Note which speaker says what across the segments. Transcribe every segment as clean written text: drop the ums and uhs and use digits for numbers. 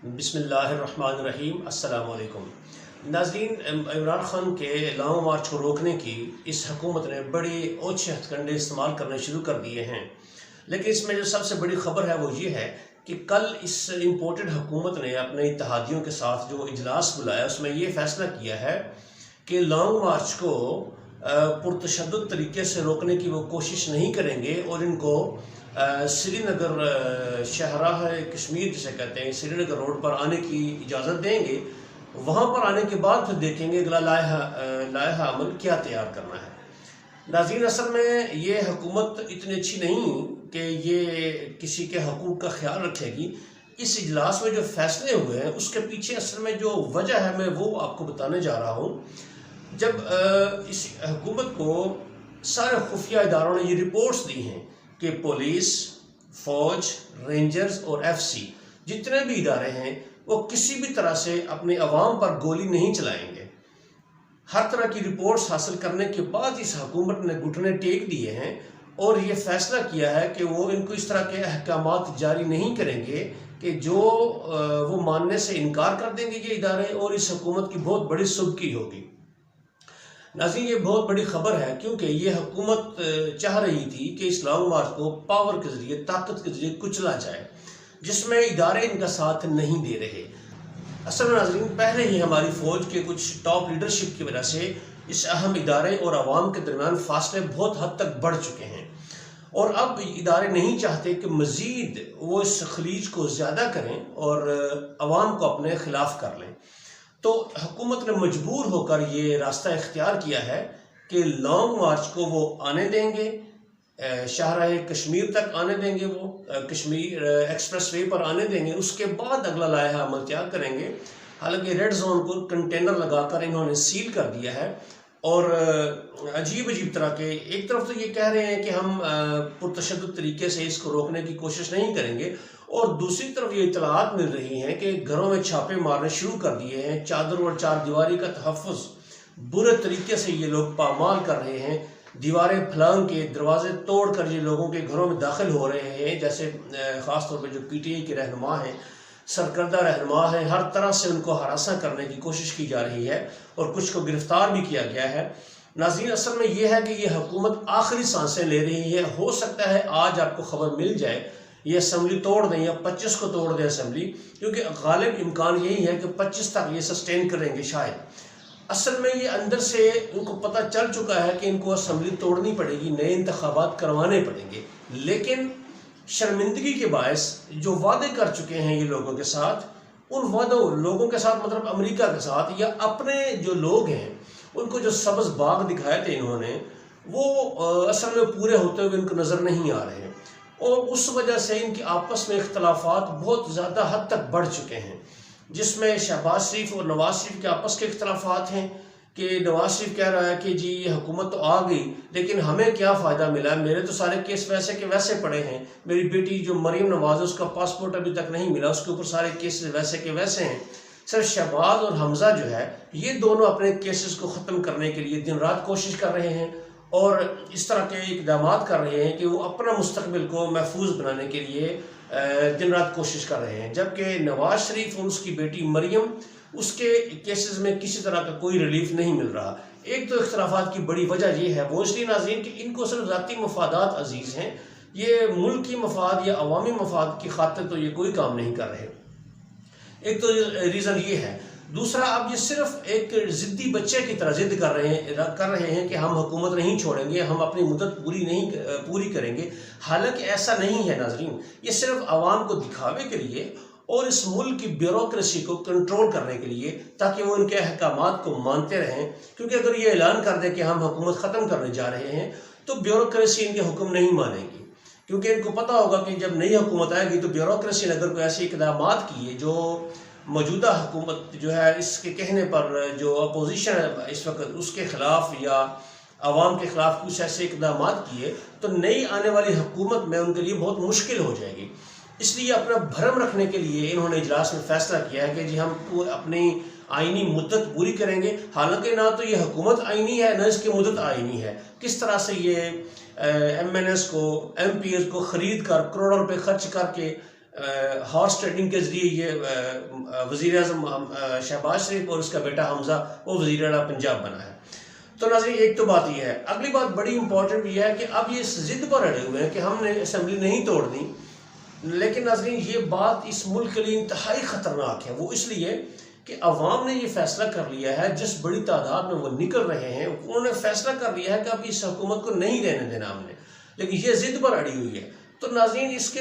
Speaker 1: बिस्मिल्लाहिर्रहमानिर्रहीम। अस्सलाम वालेकुम नाज़रीन, इमरान ख़ान के लॉन्ग मार्च को रोकने की इस हुकूमत ने बड़े ओछे हथकंडे इस्तेमाल करने शुरू कर दिए हैं। लेकिन इसमें जो सबसे बड़ी ख़बर है वो ये है कि कल इस इम्पोर्टेड हुकूमत ने अपने इत्तेहादियों के साथ जो इजलास बुलाया उसमें ये फ़ैसला किया है कि लॉन्ग मार्च को पुरतशद्दुद तरीके से रोकने की वो कोशिश नहीं करेंगे और इनको श्रीनगर शाहराह कश्मीर जिसे कहते हैं श्रीनगर रोड पर आने की इजाज़त देंगे। वहाँ पर आने के बाद फिर देखेंगे अगला लायहा अमल क्या तैयार करना है। नाज़रीन, असल में ये हुकूमत इतनी अच्छी नहीं कि ये किसी के हकूक़ का ख्याल रखेगी। इस इजलास में जो फैसले हुए हैं उसके पीछे असल में जो वजह है मैं वो आपको बताने जा रहा हूँ। जब इस हुकूमत को सारे खुफिया इदारों ने ये रिपोर्ट्स दी हैं कि पुलिस, फौज, रेंजर्स और FC जितने भी इदारे हैं वो किसी भी तरह से अपने अवाम पर गोली नहीं चलाएंगे। हर तरह की रिपोर्ट्स हासिल करने के बाद इस हुकूमत ने घुटने टेक दिए हैं और ये फैसला किया है कि वो इनको इस तरह के अहकामात जारी नहीं करेंगे कि जो वो मानने से इनकार कर देंगे ये इदारे और इस हुकूमत की बहुत बड़ी सुबकी होगी। नाज़रीन, ये बहुत बड़ी खबर है क्योंकि ये हुकूमत चाह रही थी कि इस लॉन्ग मार्च को पावर के ज़रिए, ताकत के ज़रिए कुचला जाए, जिसमें इदारे इनका साथ नहीं दे रहे। असल में नाज़रीन, पहले ही हमारी फ़ौज के कुछ टॉप लीडरशिप की वजह से इस अहम इदारे और आवाम के दरमियान फासले बहुत हद तक बढ़ चुके हैं और अब इदारे नहीं चाहते कि मज़ीद वो इस खलीज को ज़्यादा करें और आवाम को अपने ख़िलाफ़ कर लें। तो हुकूमत ने मजबूर होकर ये रास्ता इख्तियार किया है कि लॉन्ग मार्च को वो आने देंगे, शाहराह कश्मीर तक आने देंगे, वो कश्मीर एक्सप्रेस वे पर आने देंगे। उसके बाद अगला लाया अमल तैयार करेंगे। हालांकि रेड जोन को कंटेनर लगाकर इन्होंने सील कर दिया है और अजीब अजीब तरह के, एक तरफ तो ये कह रहे हैं कि हम पुरतशद्दुद तरीके से इसको रोकने की कोशिश नहीं करेंगे और दूसरी तरफ ये इतलात मिल रही हैं कि घरों में छापे मारने शुरू कर दिए हैं। चादर और चार दीवारी का तहफ़्फ़ुज़ बुरे तरीके से ये लोग पामाल कर रहे हैं। दीवारें फलांग के, दरवाजे तोड़ कर ये लोगों के घरों में दाखिल हो रहे हैं। जैसे ख़ास तौर पर जो PTI के रहनुमा हैं, सरकर्दा रहनुमा हैं, हर तरह से उनको हरासा करने की कोशिश की जा रही है और कुछ को गिरफ्तार भी किया गया है। नाज़रीन, असल में यह है कि ये हुकूमत आखिरी सांसें ले रही है। हो सकता है आज आपको खबर मिल जाए ये असम्बली तोड़ दें या 25 को तोड़ दें असम्बली, क्योंकि गालिब इम्कान यही है कि 25 तक ये सस्टेन करेंगे शायद। असल में ये अंदर से उनको पता चल चुका है कि इनको असम्बली तोड़नी पड़ेगी, नए इंतखाबात करवाने पड़ेंगे। लेकिन शर्मिंदगी के बायस जो वादे कर चुके हैं ये लोगों के साथ, उन वादों लोगों के साथ मतलब अमेरिका के साथ या अपने जो लोग हैं उनको जो सब्ज़ बाग दिखाए थे इन्होंने, वो असल में पूरे होते हुए इनको नज़र नहीं आ रहे और उस वजह से इनकी आपस में इख्तलाफात बहुत ज़्यादा हद तक बढ़ चुके हैं, जिसमें शहबाज शरीफ और नवाज शरीफ के आपस के इख्तलाफात हैं कि नवाज शरीफ कह रहा है कि जी ये हुकूमत तो आ गई लेकिन हमें क्या फ़ायदा मिला, मेरे तो सारे केस वैसे के वैसे पड़े हैं, मेरी बेटी जो मरीम नवाज है उसका पासपोर्ट अभी तक नहीं मिला, उसके ऊपर सारे केस वैसे के वैसे हैं। सर शहबाज और हमजा जो है ये दोनों अपने केसेस को ख़त्म करने के लिए दिन रात कोशिश कर रहे हैं और इस तरह के इक़दाम कर रहे हैं कि वो अपना मुस्तकबिल को महफूज बनाने के लिए दिन रात कोशिश कर रहे हैं। जबकि नवाज शरीफ और उसकी बेटी मरियम, उसके केसेस में किसी तरह का कोई रिलीफ नहीं मिल रहा। एक तो इख्तलाफात की बड़ी वजह यह है वो इसलिए नाज़रीन कि इनको सिर्फ ज़ाती मफादात अजीज़ हैं, ये मुल्क की मफाद या अवामी मफाद की खातिर तो ये कोई काम नहीं कर रहे। एक तो रीज़न ये है। दूसरा, अब ये सिर्फ एक ज़िद्दी बच्चे की तरह ज़िद कर रहे हैं कि हम हुकूमत नहीं छोड़ेंगे, हम अपनी मुद्दत पूरी करेंगे। हालांकि ऐसा नहीं है नाज़रीन, ये सिर्फ आवाम को दिखावे के लिए और इस मुल्क की ब्यूरोक्रेसी को कंट्रोल करने के लिए, ताकि वो इनके अहकामात को मानते रहें। क्योंकि अगर ये ऐलान कर दें कि हम हुकूमत ख़त्म करने जा रहे हैं तो ब्यूरोक्रेसी इनके हुक्म नहीं मानेगी, क्योंकि इनको पता होगा कि जब नई हुकूमत आएगी तो ब्यूरोक्रेसी ने अगर कोई ऐसे इक़दाम किए जो मौजूदा हुकूमत जो है इसके कहने पर जो अपोजिशन है इस वक्त उसके ख़िलाफ़ या आवाम के ख़िलाफ़ कुछ ऐसे इक़दाम किए तो नई आने वाली हुकूमत में उनके लिए बहुत मुश्किल हो जाएगी। इसलिए अपना भरम रखने के लिए इन्होंने इजलास में फ़ैसला किया है कि जी हम अपनी आइनी मुद्दत पूरी करेंगे। हालांकि ना तो ये हुकूमत आइनी है ना इसकी मुद्दत आइनी है। किस तरह से ये MNS को MPs को ख़रीद कर करोड़ों रुपए खर्च करके हॉर्स ट्रेडिंग के जरिए ये वज़ीर आज़म शहबाज शरीफ और उसका बेटा हमजा वो वज़ीर आला पंजाब बना है। तो नाज़रीन एक तो बात ये है। अगली बात बड़ी इंपॉर्टेंट ये है कि अब ये इस जिद पर अड़े हुए हैं कि हमने असम्बली नहीं तोड़नी, लेकिन नाज़रीन ये बात इस मुल्क के लिए इंतहाई ख़तरनाक है। वो इसलिए कि अवाम ने ये फैसला कर लिया है, जिस बड़ी तादाद में वो निकल रहे हैं उन्होंने फैसला कर लिया है कि अब इस हुकूमत को नहीं रहने देना हमने, लेकिन ये जिद पर अड़ी हुई है। तो नाज़रीन इसके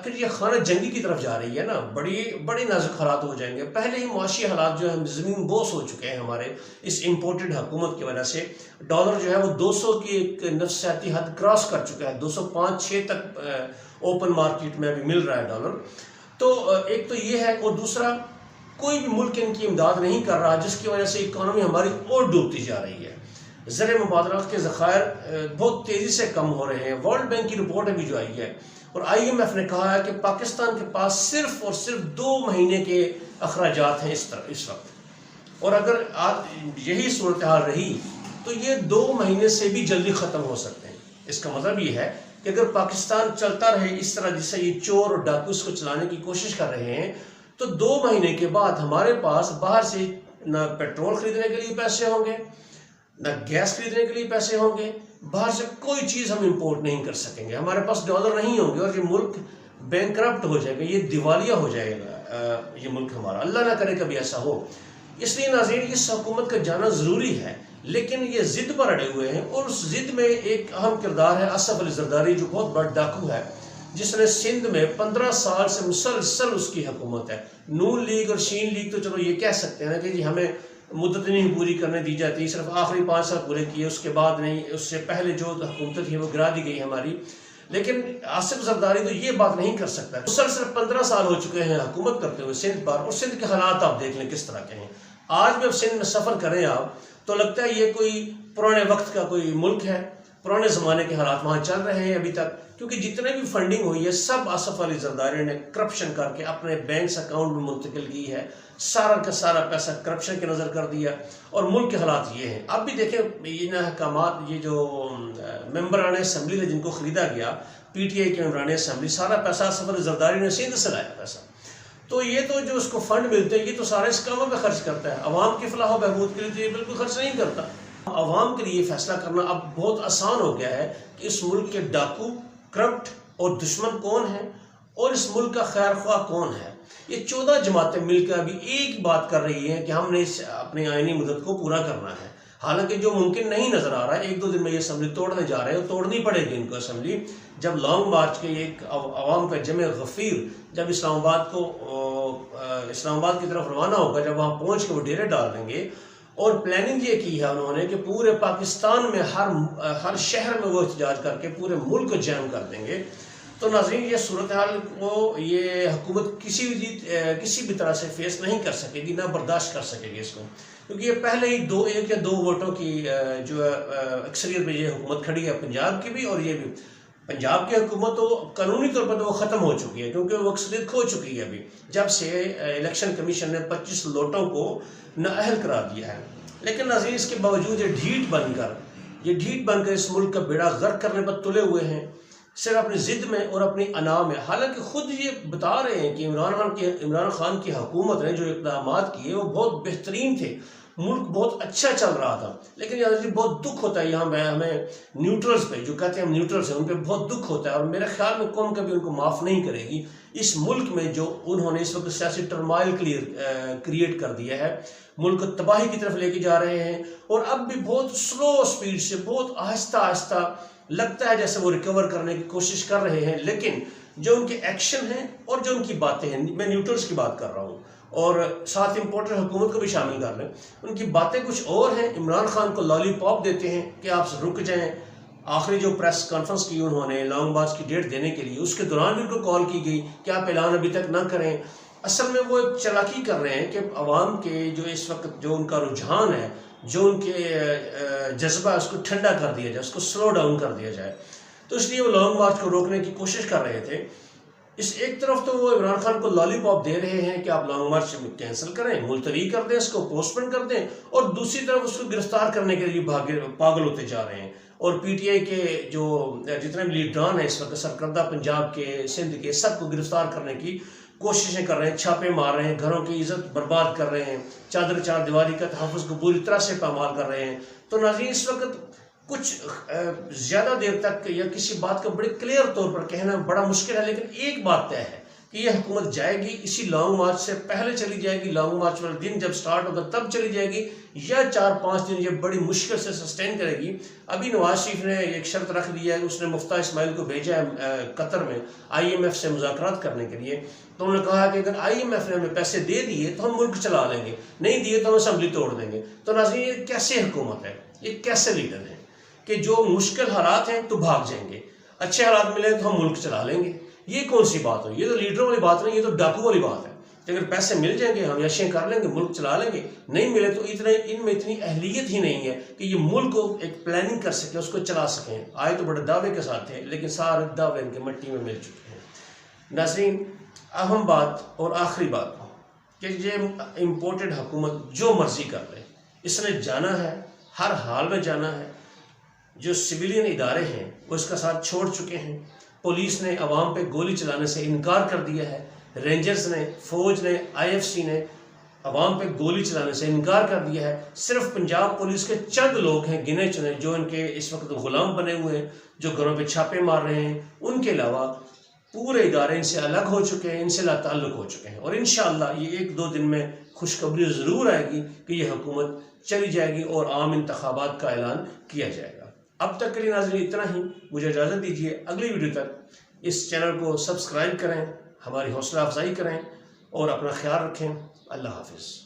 Speaker 1: फिर ये खाना जंगी की तरफ जा रही है ना, बड़ी नाजुक हालात हो जाएंगे। पहले ही मुआशी हालात जो है ज़मीन बोस हो चुके हैं हमारे इस इम्पोर्टेड हुकूमत की वजह से। डॉलर जो है वो 200 की एक नफसियाती हद क्रॉस कर चुका है, 205-6 तक ओपन मार्केट में अभी मिल रहा है डॉलर। तो एक तो ये है, और दूसरा कोई भी मुल्क इनकी इमदाद नहीं कर रहा, जिसकी वजह से इकानमी हमारी और डूबती जा रही है। ज़र मुबादलात के ज़खायर बहुत तेज़ी से कम हो रहे हैं। वर्ल्ड बैंक की रिपोर्ट अभी जो आई है और IMF ने कहा है कि पाकिस्तान के पास सिर्फ और सिर्फ 2 महीने के अखराजात हैं इस वक्त, और अगर आज यही सूरत हाल रही तो ये 2 महीने से भी जल्दी ख़त्म हो सकते हैं। इसका मतलब ये है कि अगर पाकिस्तान चलता रहे इस तरह जिससे ये चोर और डाकू इसको चलाने की कोशिश कर रहे हैं, तो 2 महीने के बाद हमारे पास बाहर से ना पेट्रोल खरीदने के लिए पैसे होंगे, ना गैस खरीदने के लिए पैसे होंगे, बाहर से कोई चीज़ हम इंपोर्ट नहीं कर सकेंगे, हमारे पास डॉलर नहीं होंगे और ये मुल्क बैंकरप्ट हो जाएगा, ये दिवालिया हो जाएगा ये मुल्क हमारा। अल्लाह ना करे कभी ऐसा हो। इसलिए नाज़रीन इस हुकूमत का जाना ज़रूरी है, लेकिन ये ज़िद पर अड़े हुए हैं। और उस ज़िद में एक अहम किरदार है असफ अली जरदारी, जो बहुत बड़ा डाकू है, जिसने सिंध में 15 साल से मुसलसल उसकी हुकूमत है। नून लीग और शीन लीग तो चलो ये कह सकते हैं ना कि जी हमें मुद्दत नहीं पूरी करने दी जाती, सिर्फ आखिरी 5 साल पूरे किए, उसके बाद नहीं, उससे पहले जो हुकूमत थी वो गिरा दी गई हमारी। लेकिन आसिफ जरदारी तो ये बात नहीं कर सकता। सिर्फ 15 साल हो चुके हैं हुकूमत करते हुए सिंध पर, और सिंध के हालात आप देख लें किस तरह के हैं। आज भी अब सिंध में सफ़र करें आप तो लगता है ये कोई पुराने वक्त का कोई मुल्क है, पुराने ज़माने के हालात वहाँ चल रहे हैं अभी तक, क्योंकि जितने भी फंडिंग हुई है सब आसिफ अली जरदारी ने करप्शन करके अपने बैंक अकाउंट में मुंतकिल की है। सारा का सारा पैसा करप्शन के नज़र कर दिया, और मुल्क के हालात ये हैं। अब भी देखें इन अहकामात, ये जो मेंबरान असम्बली ने जिनको ख़रीदा गया, PTI के मेंबरान असम्बली, सारा पैसा आसिफ अली जरदारी ने सिंध से लाया पैसा। तो ये तो जो उसको फंड मिलते हैं ये तो सारे इस कामों पर खर्च करता है, अवाम की फलाह बहबूद के लिए तो ये बिल्कुल खर्च नहीं करता। अवाम के लिए फैसला करना अब बहुत आसान हो गया है कि इस मुल्क के डाकू, करप्ट और दुश्मन कौन है और इस मुल्क का खैर ख्वाह कौन है। ये 14 जमातें मिलकर अभी एक बात कर रही हैं कि हमने इस अपनी आईनी मुद्दत को पूरा करना है, हालांकि जो मुमकिन नहीं नज़र आ रहा है। 1-2 दिन में ये असम्बली तोड़ने जा रहे हैं, तोड़नी पड़ेगी इनको असम्बली। जब लॉन्ग मार्च के एक अवाम का जमे गफ़ीर जब इस्लामाबाद की तरफ रवाना होगा, जब वहाँ पहुँच के वो डेरे डाल देंगे, और प्लानिंग ये की है उन्होंने कि पूरे पाकिस्तान में हर शहर में वो एहतजाज करके पूरे मुल्क को जैम कर देंगे। तो नाज़रीन ये सूरत हाल को ये हुकूमत किसी भी तरह से फेस नहीं कर सकेगी, ना बर्दाश्त कर सकेगी इसको, क्योंकि ये पहले ही 1 या 2 वोटों की जो अक्सरियत में ये हुकूमत खड़ी है, पंजाब की भी और ये भी। पंजाब की हुकूमत तो कानूनी तौर पर तो वो ख़त्म हो चुकी है, क्योंकि वो अक्सरियत खो चुकी है अभी, जब से इलेक्शन कमीशन ने 25 लोटों को नाअहल करा दिया है। लेकिन नाज़रीन इसके बावजूद ये ढीठ बनकर इस मुल्क का बेड़ा गर्क करने पर तुले हुए हैं, सिर्फ अपनी ज़िद में और अपनी अना में। हालांकि खुद ये बता रहे हैं कि इमरान खान की हुकूमत ने जो इक़दाम किए वो बहुत बेहतरीन थे, मुल्क बहुत अच्छा चल रहा था। लेकिन यार बहुत दुख होता है यहाँ हमें न्यूट्रल्स पे, जो कहते हैं हम न्यूट्रल्स हैं, उन पर बहुत दुख होता है, और मेरे ख्याल में कौम कभी उनको माफ़ नहीं करेगी इस मुल्क में जो उन्होंने इस वक्त सियासी टर्माइल क्रिएट कर दिया है, मुल्क को तबाही की तरफ लेके जा रहे हैं। और अब भी बहुत स्लो स्पीड से, बहुत आहिस्ता आहिस्ता लगता है जैसे वो रिकवर करने की कोशिश कर रहे हैं, लेकिन जो उनके एक्शन हैं और जो उनकी बातें हैं, मैं न्यूट्रल्स की बात कर रहा हूँ और साथ इम्पोर्टेंट हुकूमत को भी शामिल कर लें, उनकी बातें कुछ और हैं। इमरान खान को लॉलीपॉप देते हैं कि आप रुक जाएं। आखिरी जो प्रेस कॉन्फ्रेंस की उन्होंने लॉन्ग मार्च की डेट देने के लिए, उसके दौरान भी उनको कॉल की गई कि आप ऐलान अभी तक ना करें। असल में वो एक चालाकी कर रहे हैं कि अवाम के जो इस वक्त जो उनका रुझान है, जो उनके जज्बा है, उसको ठंडा कर दिया जाए, उसको स्लो डाउन कर दिया जाए। तो इसलिए वो लॉन्ग मार्च को रोकने की कोशिश कर रहे थे। इस एक तरफ तो वो इमरान खान को लॉलीपॉप दे रहे हैं कि आप लॉन्ग मार्च कैंसिल करें, मुलतवी कर दें, इसको पोस्टपोन कर दें, और दूसरी तरफ उसको गिरफ्तार करने के लिए पागल होते जा रहे हैं। और PTI के जो जितने भी लीडरान हैं इस वक्त सरकर्दा पंजाब के, सिंध के, सबको गिरफ्तार करने की कोशिशें कर रहे हैं, छापे मार रहे हैं, घरों की इज्जत बर्बाद कर रहे हैं, चादर चार दीवारी का तहफ़्फ़ुज़ को पूरी तरह से पामाल कर रहे हैं। तो नाज़रीन, इस वक्त कुछ ज़्यादा देर तक या किसी बात का बड़े क्लियर तौर पर कहना बड़ा मुश्किल है, लेकिन एक बात तय है कि यह हुकूमत जाएगी, इसी लॉन्ग मार्च से पहले चली जाएगी, लॉन्ग मार्च वाले दिन जब स्टार्ट होगा तब चली जाएगी, या 4-5 दिन ये बड़ी मुश्किल से सस्टेन करेगी। अभी नवाज शरीफ ने एक शर्त रख दी है, उसने मुफ्ता इस्माइल को भेजा है कतर में IMF से मुज़ाकरात करने के लिए। तो उन्होंने कहा कि अगर IMF ने हमें पैसे दे दिए तो हम मुल्क चला लेंगे, नहीं दिए तो हम असम्बली तोड़ देंगे। तो नाज़रीन, ये कैसे हुकूमत है, ये कैसे लीडर है कि जो मुश्किल हालात हैं तो भाग जाएंगे, अच्छे हालात मिले तो हम मुल्क चला लेंगे? ये कौन सी बात हो? ये तो लीडरों वाली बात नहीं, ये तो डाकू वाली बात है कि अगर पैसे मिल जाएंगे हम यशें कर लेंगे, मुल्क चला लेंगे, नहीं मिले तो इनमें इतनी अहलियत ही नहीं है कि ये मुल्क को एक प्लानिंग कर सकें, उसको चला सकें। आए तो बड़े दावे के साथ थे, लेकिन सारे दावे इनके मिट्टी में मिल चुके हैं। नाज़रीन, अहम बात और आखिरी बात कि ये इम्पोर्टेड हुकूमत जो मर्जी कर ले, इसने जाना है, हर हाल में जाना है। जो सिविलियन इदारे हैं वो इसका साथ छोड़ चुके हैं। पुलिस ने अवाम पे गोली चलाने से इनकार कर दिया है, रेंजर्स ने, फौज ने, IFC ने अवाम पे गोली चलाने से इनकार कर दिया है। सिर्फ पंजाब पुलिस के चंद लोग हैं गिने चुने जो इनके इस वक्त गुलाम बने हुए हैं, जो घरों पे छापे मार रहे हैं। उनके अलावा पूरे इदारे इनसे अलग हो चुके हैं, इनसे लाताल्लुक हो चुके हैं। और इंशाअल्लाह ये 1-2 दिन में खुशखबरी ज़रूर आएगी कि ये हुकूमत चली जाएगी और आम इंतखाबात का ऐलान किया जाएगा। अब तक के लिए नाज़रीन इतना ही, मुझे इजाज़त दीजिए। अगली वीडियो तक इस चैनल को सब्सक्राइब करें, हमारी हौसला अफजाई करें और अपना ख्याल रखें। अल्लाह हाफिज़।